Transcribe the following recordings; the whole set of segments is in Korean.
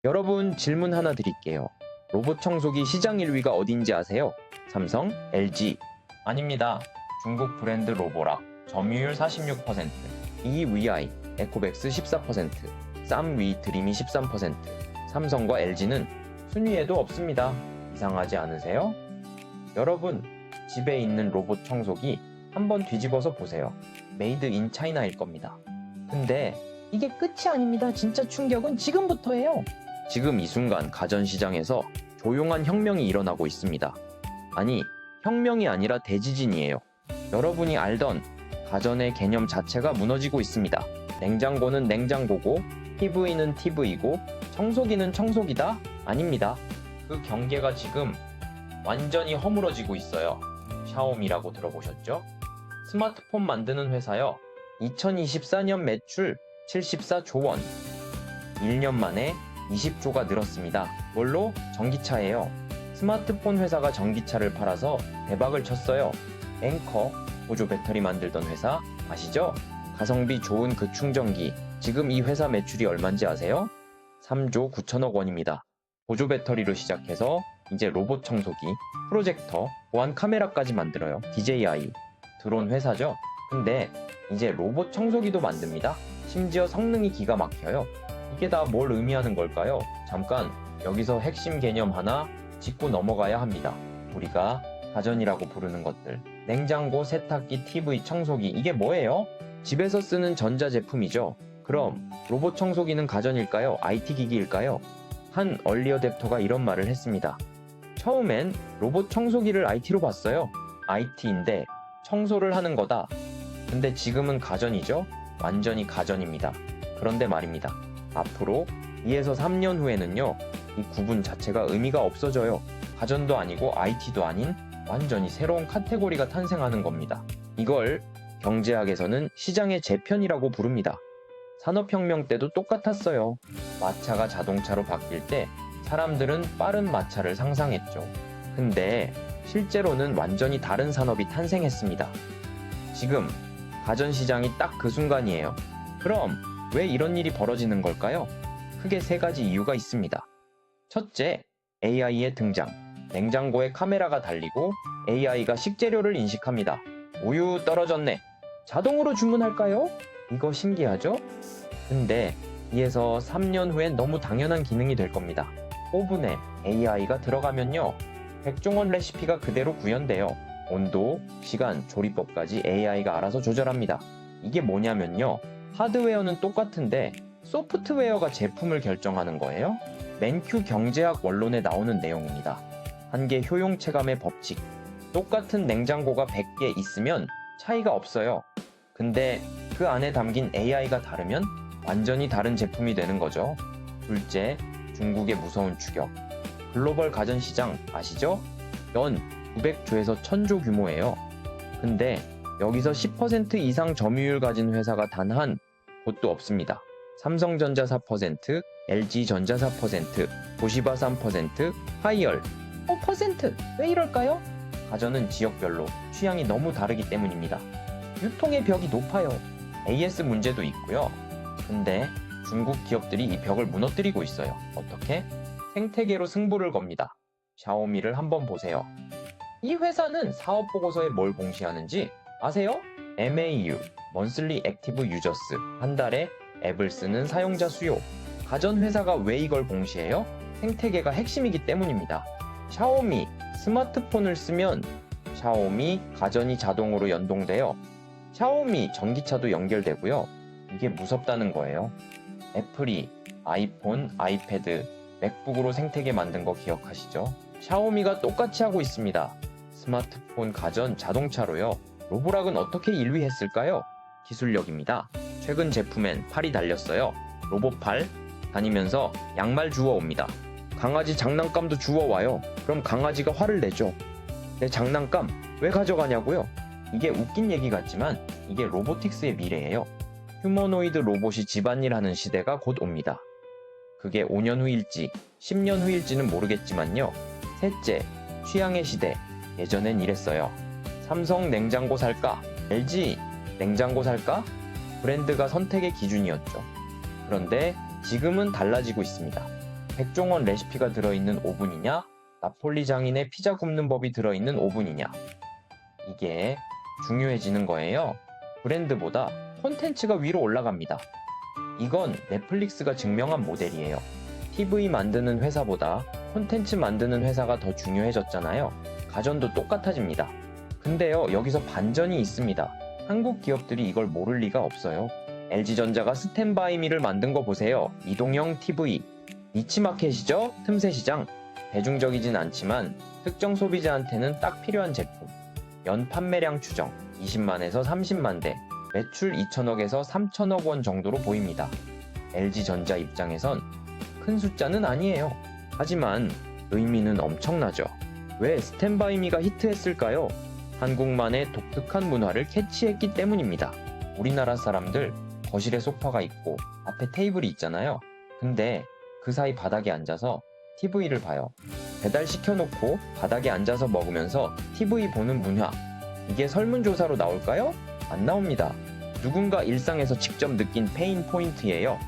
여러분 질문 하나 드릴게요. 로봇 청소기 시장 1위가 어딘지 아세요? 삼성, LG. 아닙니다. 중국 브랜드 로보락, 점유율 46%, 2위 위아이, 에코백스 14%, 쌈위 드림이 13%, 삼성과 LG는 순위에도 없습니다. 이상하지 않으세요? 여러분, 집에 있는 로봇 청소기 한번 뒤집어서 보세요. 메이드 인 차이나일 겁니다. 근데 이게 끝이 아닙니다. 진짜 충격은 지금부터예요. 지금 이 순간 가전시장에서 조용한 혁명이 일어나고 있습니다. 아니, 혁명이 아니라 대지진이에요. 여러분이 알던 가전의 개념 자체가 무너지고 있습니다. 냉장고는 냉장고고, TV는 TV고, 청소기는 청소기다? 아닙니다. 그 경계가 지금 완전히 허물어지고 있어요. 샤오미라고 들어보셨죠? 스마트폰 만드는 회사요. 2024년 매출 74조 원. 1년 만에 20조가 늘었습니다. 뭘로? 전기차예요. 스마트폰 회사가 전기차를 팔아서 대박을 쳤어요. 앵커, 보조 배터리 만들던 회사 아시죠? 가성비 좋은 그 충전기. 지금 이 회사 매출이 얼마인지 아세요? 3조 9천억 원입니다. 보조 배터리로 시작해서 이제 로봇 청소기, 프로젝터, 보안 카메라까지 만들어요. DJI. 드론 회사죠? 근데 이제 로봇 청소기도 만듭니다. 심지어 성능이 기가 막혀요. 이게 다 뭘 의미하는 걸까요? 잠깐 여기서 핵심 개념 하나 짚고 넘어가야 합니다. 우리가 가전이라고 부르는 것들, 냉장고, 세탁기, TV, 청소기, 이게 뭐예요? 집에서 쓰는 전자제품이죠. 그럼 로봇 청소기는 가전일까요? IT 기기일까요? 한 얼리어댑터가 이런 말을 했습니다. 처음엔 로봇 청소기를 IT로 봤어요. IT인데 청소를 하는 거다. 근데 지금은 가전이죠? 완전히 가전입니다. 그런데 말입니다. 앞으로 2에서 3년 후에는요, 이 구분 자체가 의미가 없어져요. 가전도 아니고 IT도 아닌 완전히 새로운 카테고리가 탄생하는 겁니다. 이걸 경제학에서는 시장의 재편이라고 부릅니다. 산업혁명 때도 똑같았어요. 마차가 자동차로 바뀔 때 사람들은 빠른 마차를 상상했죠. 근데 실제로는 완전히 다른 산업이 탄생했습니다. 지금 가전시장이 딱 그 순간이에요. 그럼 왜 이런 일이 벌어지는 걸까요? 크게 세 가지 이유가 있습니다. 첫째, AI의 등장. 냉장고에 카메라가 달리고 AI가 식재료를 인식합니다. 우유 떨어졌네. 자동으로 주문할까요? 이거 신기하죠? 근데 2에서 3년 후엔 너무 당연한 기능이 될 겁니다. 오븐에 AI가 들어가면요, 백종원 레시피가 그대로 구현돼요. 온도, 시간, 조리법까지 AI가 알아서 조절합니다. 이게 뭐냐면요, 하드웨어는 똑같은데 소프트웨어가 제품을 결정하는 거예요. 맨큐 경제학 원론에 나오는 내용입니다. 한계 효용 체감의 법칙. 똑같은 냉장고가 100개 있으면 차이가 없어요. 근데 그 안에 담긴 AI가 다르면 완전히 다른 제품이 되는 거죠. 둘째, 중국의 무서운 추격. 글로벌 가전시장 아시죠? 연 900조에서 1000조 규모예요. 근데 여기서 10% 이상 점유율 가진 회사가 단 한 곳도 없습니다. 삼성전자 4%, LG전자 4%, 도시바 3%, 하이얼 5%. 왜 이럴까요? 가전은 지역별로 취향이 너무 다르기 때문입니다. 유통의 벽이 높아요. AS 문제도 있고요. 근데 중국 기업들이 이 벽을 무너뜨리고 있어요. 어떻게? 생태계로 승부를 겁니다. 샤오미를 한번 보세요. 이 회사는 사업 보고서에 뭘 공시하는지 아세요? MAU, Monthly Active Users, 한 달에 앱을 쓰는 사용자 수요. 가전 회사가 왜 이걸 공시해요? 생태계가 핵심이기 때문입니다. 샤오미, 스마트폰을 쓰면 샤오미 가전이 자동으로 연동되어 샤오미 전기차도 연결되고요. 이게 무섭다는 거예요. 애플이 아이폰, 아이패드, 맥북으로 생태계 만든 거 기억하시죠? 샤오미가 똑같이 하고 있습니다. 스마트폰, 가전, 자동차로요. 로보락은 어떻게 1위 했을까요? 기술력입니다. 최근 제품엔 팔이 달렸어요. 로봇팔 다니면서 양말 주워 옵니다. 강아지 장난감도 주워 와요. 그럼 강아지가 화를 내죠. 내 장난감 왜 가져가냐고요? 이게 웃긴 얘기 같지만 이게 로보틱스의 미래예요. 휴머노이드 로봇이 집안일 하는 시대가 곧 옵니다. 그게 5년 후일지 10년 후일지는 모르겠지만요. 셋째, 취향의 시대. 예전엔 이랬어요. 삼성 냉장고 살까? LG 냉장고 살까? 브랜드가 선택의 기준이었죠. 그런데 지금은 달라지고 있습니다. 백종원 레시피가 들어있는 오븐이냐, 나폴리 장인의 피자 굽는 법이 들어있는 오븐이냐. 이게 중요해지는 거예요. 브랜드보다 콘텐츠가 위로 올라갑니다. 이건 넷플릭스가 증명한 모델이에요. TV 만드는 회사보다 콘텐츠 만드는 회사가 더 중요해졌잖아요. 가전도 똑같아집니다. 근데요, 여기서 반전이 있습니다. 한국 기업들이 이걸 모를 리가 없어요. LG전자가 스탠바이미를 만든 거 보세요. 이동형 TV. 니치마켓이죠? 틈새 시장. 대중적이진 않지만 특정 소비자한테는 딱 필요한 제품. 연 판매량 추정 20만에서 30만 대, 매출 2천억에서 3천억 원 정도로 보입니다. LG전자 입장에선 큰 숫자는 아니에요. 하지만 의미는 엄청나죠. 왜 스탠바이미가 히트했을까요? 한국만의 독특한 문화를 캐치했기 때문입니다. 우리나라 사람들 거실에 소파가 있고 앞에 테이블이 있잖아요. 근데 그 사이 바닥에 앉아서 TV를 봐요. 배달시켜놓고 바닥에 앉아서 먹으면서 TV 보는 문화. 이게 설문조사로 나올까요? 안 나옵니다. 누군가 일상에서 직접 느낀 페인 포인트예요.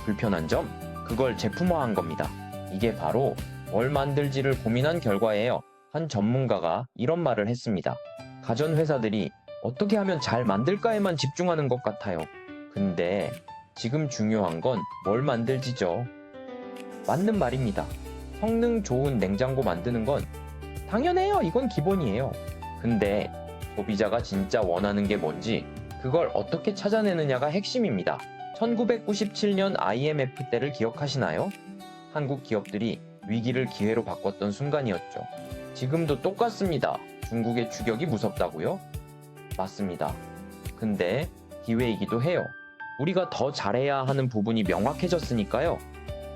불편한 점? 그걸 제품화한 겁니다. 이게 바로 뭘 만들지를 고민한 결과예요. 한 전문가가 이런 말을 했습니다. 가전회사들이 어떻게 하면 잘 만들까에만 집중하는 것 같아요. 근데 지금 중요한 건 뭘 만들지죠. 맞는 말입니다. 성능 좋은 냉장고 만드는 건 당연해요. 이건 기본이에요. 근데 소비자가 진짜 원하는 게 뭔지 그걸 어떻게 찾아내느냐가 핵심입니다. 1997년 IMF 때를 기억하시나요? 한국 기업들이 위기를 기회로 바꿨던 순간이었죠. 지금도 똑같습니다. 중국의 추격이 무섭다고요? 맞습니다. 근데 기회이기도 해요. 우리가 더 잘해야 하는 부분이 명확해졌으니까요.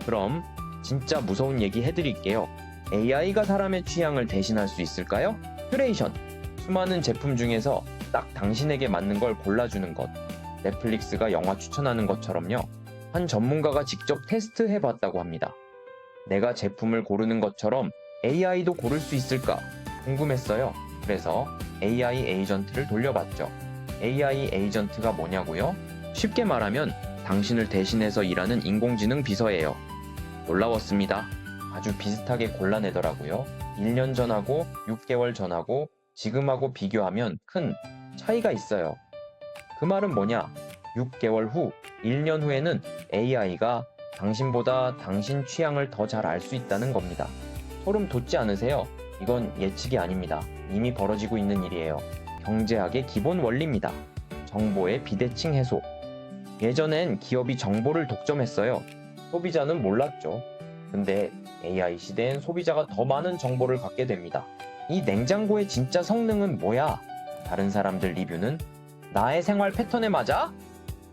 그럼 진짜 무서운 얘기 해드릴게요. AI가 사람의 취향을 대신할 수 있을까요? 큐레이션. 수많은 제품 중에서 딱 당신에게 맞는 걸 골라주는 것. 넷플릭스가 영화 추천하는 것처럼요. 한 전문가가 직접 테스트해봤다고 합니다. 내가 제품을 고르는 것처럼 AI도 고를 수 있을까 궁금했어요. 그래서 AI 에이전트를 돌려봤죠. AI 에이전트가 뭐냐고요? 쉽게 말하면 당신을 대신해서 일하는 인공지능 비서예요. 놀라웠습니다. 아주 비슷하게 골라내더라고요. 1년 전하고 6개월 전하고 지금하고 비교하면 큰 차이가 있어요. 그 말은 뭐냐? 6개월 후, 1년 후에는 AI가 당신보다 당신 취향을 더 잘 알 수 있다는 겁니다. 소름 돋지 않으세요? 이건 예측이 아닙니다. 이미 벌어지고 있는 일이에요. 경제학의 기본 원리입니다. 정보의 비대칭 해소. 예전엔 기업이 정보를 독점했어요. 소비자는 몰랐죠. 근데 AI 시대엔 소비자가 더 많은 정보를 갖게 됩니다. 이 냉장고의 진짜 성능은 뭐야? 다른 사람들 리뷰는 나의 생활 패턴에 맞아?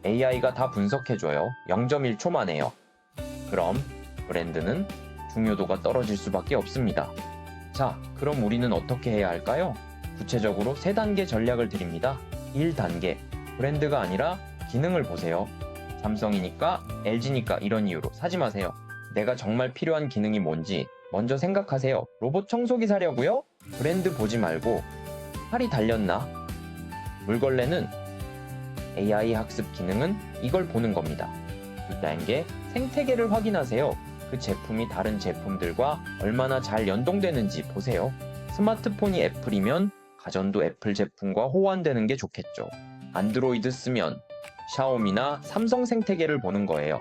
AI가 다 분석해줘요. 0.1초 만에요. 그럼 브랜드는 중요도가 떨어질 수밖에 없습니다. 자, 그럼 우리는 어떻게 해야 할까요? 구체적으로 3단계 전략을 드립니다. 1단계, 브랜드가 아니라 기능을 보세요. 삼성이니까, LG니까 이런 이유로 사지 마세요. 내가 정말 필요한 기능이 뭔지 먼저 생각하세요. 로봇 청소기 사려고요? 브랜드 보지 말고 팔이 달렸나? 물걸레는 AI 학습 기능은 이걸 보는 겁니다. 2단계, 생태계를 확인하세요. 그 제품이 다른 제품들과 얼마나 잘 연동되는지 보세요. 스마트폰이 애플이면 가전도 애플 제품과 호환되는 게 좋겠죠. 안드로이드 쓰면 샤오미나 삼성 생태계를 보는 거예요.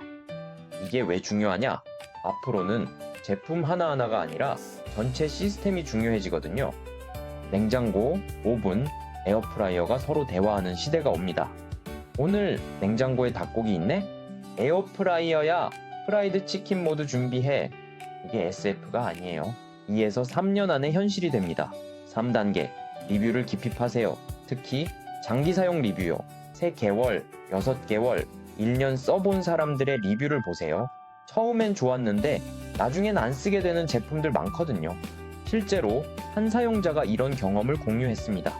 이게 왜 중요하냐? 앞으로는 제품 하나하나가 아니라 전체 시스템이 중요해지거든요. 냉장고, 오븐, 에어프라이어가 서로 대화하는 시대가 옵니다. 오늘 냉장고에 닭고기 있네? 에어프라이어야, 프라이드 치킨 모드 준비해. 이게 SF가 아니에요. 2에서 3년 안에 현실이 됩니다. 3단계, 리뷰를 깊이 파세요. 특히 장기 사용 리뷰요. 3개월, 6개월, 1년 써본 사람들의 리뷰를 보세요. 처음엔 좋았는데 나중엔 안 쓰게 되는 제품들 많거든요. 실제로 한 사용자가 이런 경험을 공유했습니다.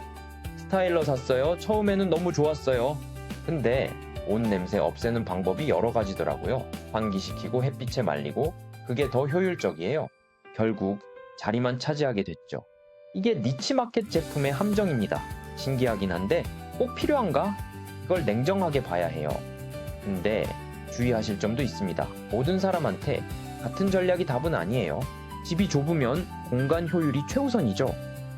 스타일러 샀어요. 처음에는 너무 좋았어요. 근데 옷 냄새 없애는 방법이 여러 가지더라고요. 환기시키고 햇빛에 말리고 그게 더 효율적이에요. 결국 자리만 차지하게 됐죠. 이게 니치마켓 제품의 함정입니다. 신기하긴 한데 꼭 필요한가? 이걸 냉정하게 봐야 해요. 근데 주의하실 점도 있습니다. 모든 사람한테 같은 전략이 답은 아니에요. 집이 좁으면 공간 효율이 최우선이죠.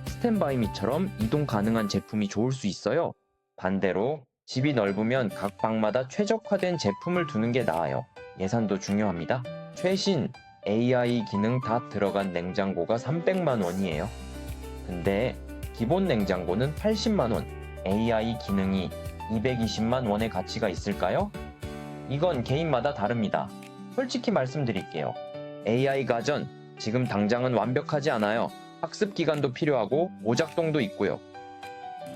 스탠바이미처럼 이동 가능한 제품이 좋을 수 있어요. 반대로 집이 넓으면 각 방마다 최적화된 제품을 두는 게 나아요. 예산도 중요합니다. 최신 AI 기능 다 들어간 냉장고가 300만 원이에요. 근데 기본 냉장고는 80만 원, AI 기능이 220만 원의 가치가 있을까요? 이건 개인마다 다릅니다. 솔직히 말씀드릴게요. AI 가전, 지금 당장은 완벽하지 않아요. 학습 기간도 필요하고 오작동도 있고요.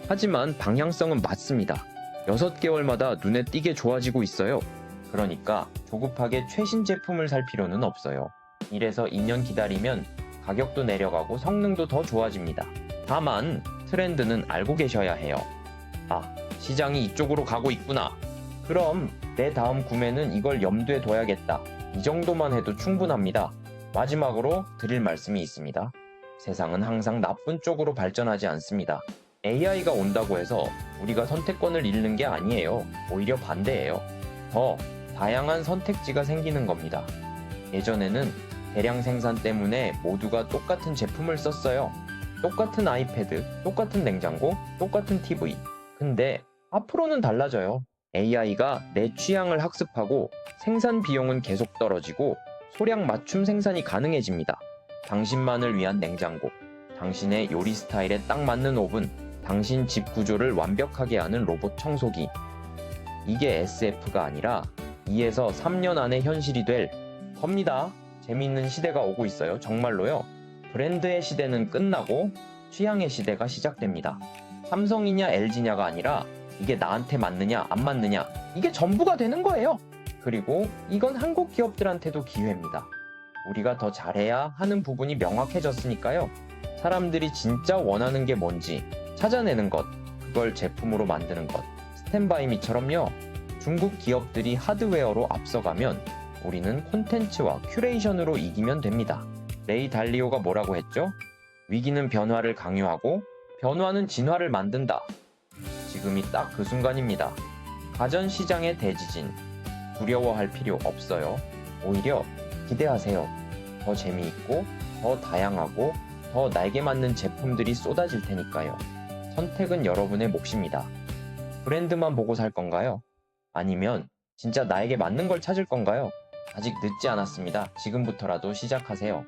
하지만 방향성은 맞습니다. 6개월마다 눈에 띄게 좋아지고 있어요. 그러니까 조급하게 최신 제품을 살 필요는 없어요. 1에서 2년 기다리면 가격도 내려가고 성능도 더 좋아집니다. 다만 트렌드는 알고 계셔야 해요. 아, 시장이 이쪽으로 가고 있구나. 그럼 내 다음 구매는 이걸 염두에 둬야겠다. 이 정도만 해도 충분합니다. 마지막으로 드릴 말씀이 있습니다. 세상은 항상 나쁜 쪽으로 발전하지 않습니다. AI가 온다고 해서 우리가 선택권을 잃는 게 아니에요. 오히려 반대예요. 더 다양한 선택지가 생기는 겁니다. 예전에는 대량 생산 때문에 모두가 똑같은 제품을 썼어요. 똑같은 아이패드, 똑같은 냉장고, 똑같은 TV. 근데 앞으로는 달라져요. AI가 내 취향을 학습하고 생산 비용은 계속 떨어지고 소량 맞춤 생산이 가능해집니다. 당신만을 위한 냉장고, 당신의 요리 스타일에 딱 맞는 오븐, 당신 집 구조를 완벽하게 하는 로봇 청소기. 이게 SF가 아니라 2에서 3년 안에 현실이 될 겁니다. 재미있는 시대가 오고 있어요. 정말로요. 브랜드의 시대는 끝나고 취향의 시대가 시작됩니다. 삼성이냐 LG냐가 아니라 이게 나한테 맞느냐 안 맞느냐, 이게 전부가 되는 거예요. 그리고 이건 한국 기업들한테도 기회입니다. 우리가 더 잘해야 하는 부분이 명확해졌으니까요. 사람들이 진짜 원하는 게 뭔지 찾아내는 것, 그걸 제품으로 만드는 것. 스탠바이미처럼요. 중국 기업들이 하드웨어로 앞서가면 우리는 콘텐츠와 큐레이션으로 이기면 됩니다. 레이 달리오가 뭐라고 했죠? 위기는 변화를 강요하고 변화는 진화를 만든다. 지금이 딱 그 순간입니다. 가전 시장의 대지진, 두려워할 필요 없어요. 오히려 기대하세요. 더 재미있고 더 다양하고 더 나에게 맞는 제품들이 쏟아질 테니까요. 선택은 여러분의 몫입니다. 브랜드만 보고 살 건가요? 아니면 진짜 나에게 맞는 걸 찾을 건가요? 아직 늦지 않았습니다. 지금부터라도 시작하세요.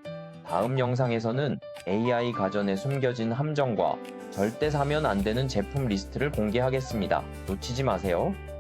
다음 영상에서는 AI 가전에 숨겨진 함정과 절대 사면 안 되는 제품 리스트를 공개하겠습니다. 놓치지 마세요.